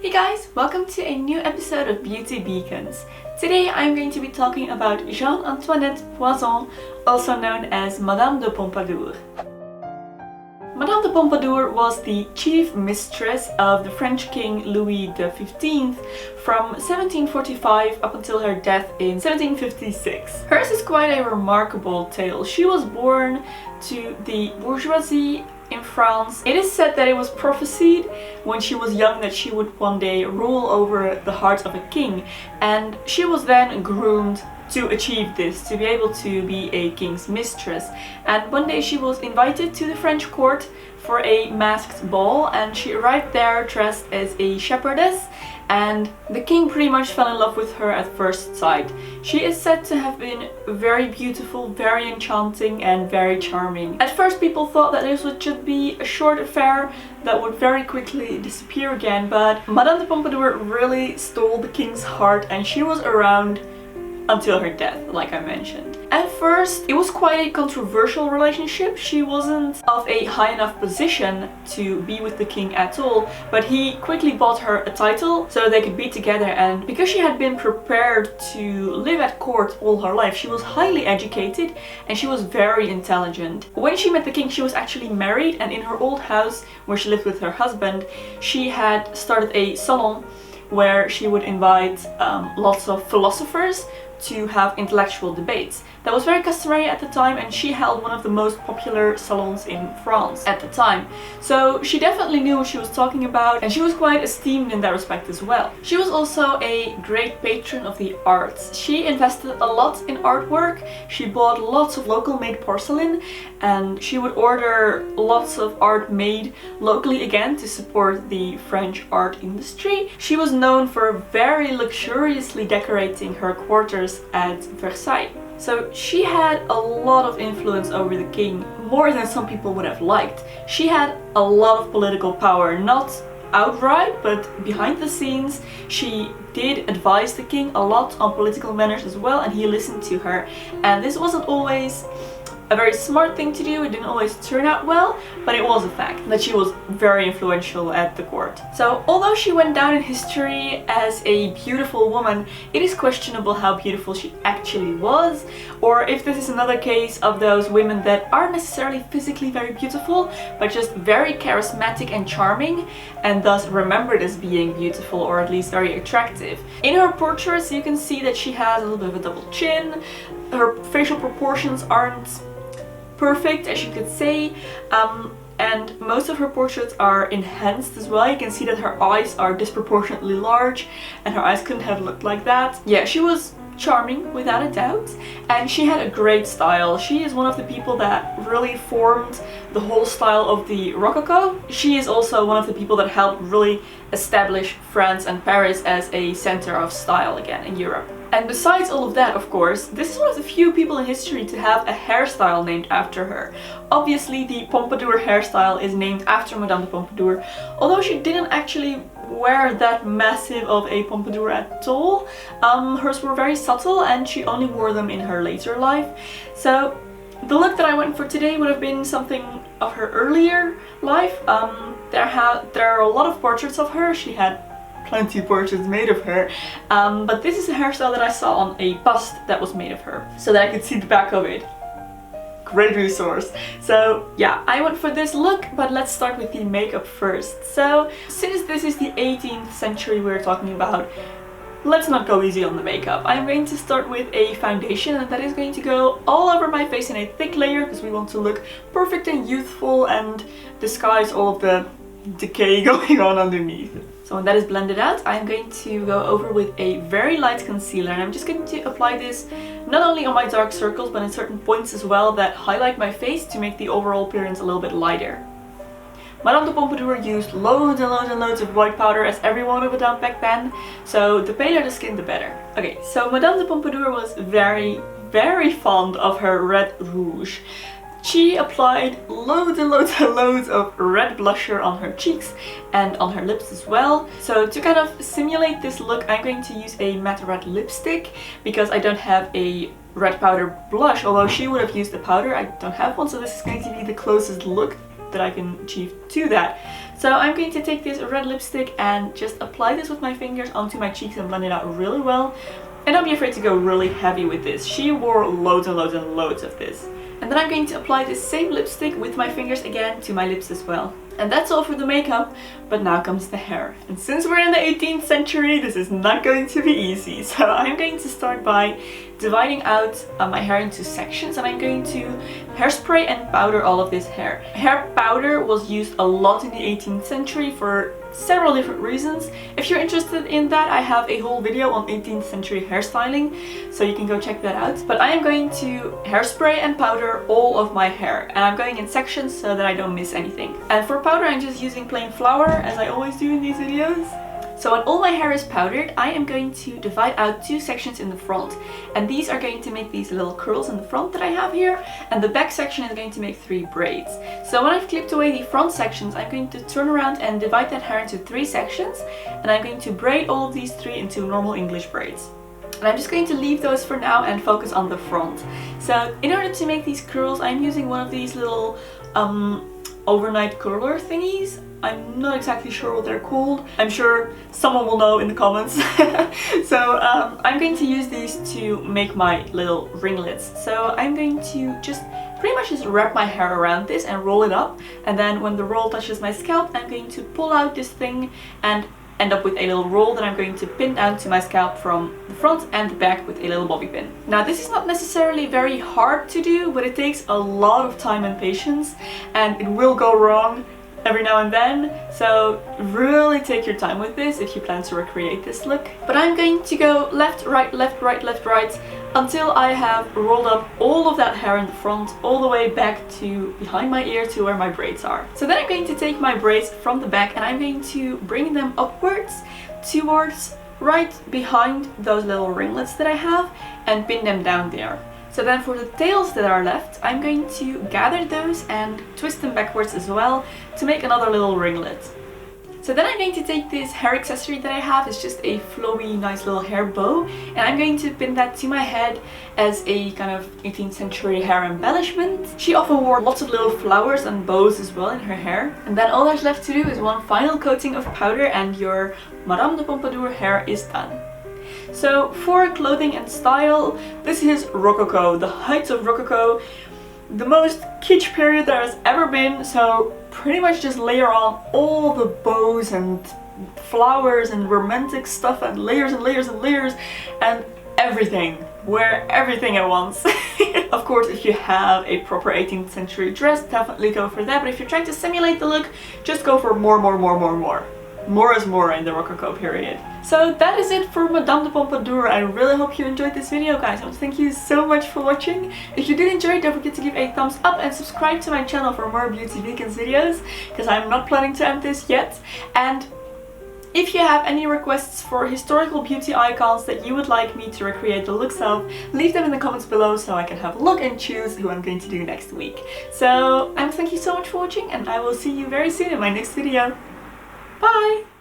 Hey guys, welcome to a new episode of Beauty Beacons. Today I'm going to be talking about Jeanne-Antoinette Poison, also known as Madame de Pompadour. Madame de Pompadour was the chief mistress of the French king Louis XV from 1745 up until her death in 1756. Hers is quite a remarkable tale. She was born to the bourgeoisie in France. It is said that it was prophesied when she was young that she would one day rule over the heart of a king, and she was then groomed to achieve this, to be able to be a king's mistress. And one day she was invited to the French court for a masked ball, and she arrived there dressed as a shepherdess, and the king pretty much fell in love with her at first sight. She is said to have been very beautiful, very enchanting and very charming. At first people thought that this would just be a short affair that would very quickly disappear again, but Madame de Pompadour really stole the king's heart, and she was around until her death, like I mentioned. At first, it was quite a controversial relationship. She wasn't of a high enough position to be with the king at all, but he quickly bought her a title so they could be together, and because she had been prepared to live at court all her life, she was highly educated and she was very intelligent. When she met the king, she was actually married, and in her old house where she lived with her husband, she had started a salon where she would invite lots of philosophers to have intellectual debates. That was very customary at the time, and she held one of the most popular salons in France at the time. So she definitely knew what she was talking about, and she was quite esteemed in that respect as well. She was also a great patron of the arts. She invested a lot in artwork. She bought lots of local made porcelain, and she would order lots of art made locally again to support the French art industry. She was known for very luxuriously decorating her quarters at Versailles. So she had a lot of influence over the king, more than some people would have liked. She had a lot of political power, not outright, but behind the scenes. She did advise the king a lot on political matters as well, and he listened to her. And this wasn't always a very smart thing to do. It didn't always turn out well, but it was a fact that she was very influential at the court. So although she went down in history as a beautiful woman, it is questionable how beautiful she actually was, or if this is another case of those women that aren't necessarily physically very beautiful, but just very charismatic and charming, and thus remembered as being beautiful, or at least very attractive. In her portraits you can see that she has a little bit of a double chin. Her facial proportions aren't perfect, as you could say, and most of her portraits are enhanced as well. You can see that her eyes are disproportionately large, and her eyes couldn't have looked like that. Yeah, she was charming without a doubt, and she had a great style. She is one of the people that really formed the whole style of the Rococo. She is also one of the people that helped really establish France and Paris as a center of style again in Europe. And besides all of that, of course, this is one of the few people in history to have a hairstyle named after her. Obviously, the Pompadour hairstyle is named after Madame de Pompadour, although she didn't actually wear that massive of a pompadour at all. Hers were very subtle, and she only wore them in her later life. So the look that I went for today would have been something of her earlier life. There are a lot of portraits of her. She had plenty of portraits made of her, but this is a hairstyle that I saw on a bust that was made of her, so that I could see the back of it. Great resource. So yeah, I went for this look, but let's start with the makeup first. So since this is the 18th century we're talking about, let's not go easy on the makeup. I'm going to start with a foundation, and that is going to go all over my face in a thick layer, because we want to look perfect and youthful and disguise all of the decay going on underneath. So when that is blended out, I'm going to go over with a very light concealer, and I'm just going to apply this not only on my dark circles, but in certain points as well that highlight my face to make the overall appearance a little bit lighter. Madame de Pompadour used loads and loads and loads of white powder, as everyone would have done back then, so the paler the skin the better. Okay, so Madame de Pompadour was very, very fond of her red rouge. She applied loads and loads and loads of red blusher on her cheeks and on her lips as well. So to kind of simulate this look, I'm going to use a matte red lipstick, because I don't have a red powder blush, although she would have used the powder. I don't have one, so this is going to be the closest look that I can achieve to that. So I'm going to take this red lipstick and just apply this with my fingers onto my cheeks and blend it out really well. And don't be afraid to go really heavy with this. She wore loads and loads and loads of this. And then I'm going to apply this same lipstick with my fingers again to my lips as well. And that's all for the makeup, but now comes the hair. And since we're in the 18th century, this is not going to be easy. So I'm going to start by dividing out my hair into sections, and I'm going to hairspray and powder all of this hair. Hair powder was used a lot in the 18th century for several different reasons. If you're interested in that, I have a whole video on 18th century hairstyling, so you can go check that out. But I am going to hairspray and powder all of my hair, and I'm going in sections so that I don't miss anything. And for powder, I'm just using plain flour, as I always do in these videos. So when all my hair is powdered, I am going to divide out two sections in the front, and these are going to make these little curls in the front that I have here, and the back section is going to make 3 braids. So when I've clipped away the front sections, I'm going to turn around and divide that hair into 3 sections, and I'm going to braid all of these 3 into normal English braids. And I'm just going to leave those for now and focus on the front. So in order to make these curls, I'm using one of these little overnight curler thingies. I'm not exactly sure what they're called. I'm sure someone will know in the comments. So I'm going to use these to make my little ringlets. So I'm going to just pretty much just wrap my hair around this and roll it up. And then when the roll touches my scalp, I'm going to pull out this thing and end up with a little roll that I'm going to pin down to my scalp from the front and the back with a little bobby pin. Now this is not necessarily very hard to do, but it takes a lot of time and patience, and it will go wrong every now and then, so really take your time with this if you plan to recreate this look. But I'm going to go left, right, left, right, left, right until I have rolled up all of that hair in the front all the way back to behind my ear to where my braids are. So then I'm going to take my braids from the back and I'm going to bring them upwards towards right behind those little ringlets that I have and pin them down there. So then for the tails that are left, I'm going to gather those and twist them backwards as well to make another little ringlet. So then I'm going to take this hair accessory that I have. It's just a flowy, nice little hair bow, and I'm going to pin that to my head as a kind of 18th century hair embellishment. She often wore lots of little flowers and bows as well in her hair. And then all there's left to do is one final coating of powder and your Madame de Pompadour hair is done. So for clothing and style, this is Rococo, the height of Rococo, the most kitsch period there has ever been. So pretty much just layer on all the bows and flowers and romantic stuff and layers and layers and layers and everything. Wear everything at once. Of course, if you have a proper 18th century dress, definitely go for that. But if you're trying to simulate the look, just go for more. More is more in the Rococo period. So that is it for Madame de Pompadour. I really hope you enjoyed this video, guys. I want to thank you so much for watching. If you did enjoy it, don't forget to give a thumbs up and subscribe to my channel for more Beauty Beacons videos, because I'm not planning to end this yet. And if you have any requests for historical beauty icons that you would like me to recreate the looks of, leave them in the comments below so I can have a look and choose who I'm going to do next week. So thank you so much for watching, and I will see you very soon in my next video. Bye!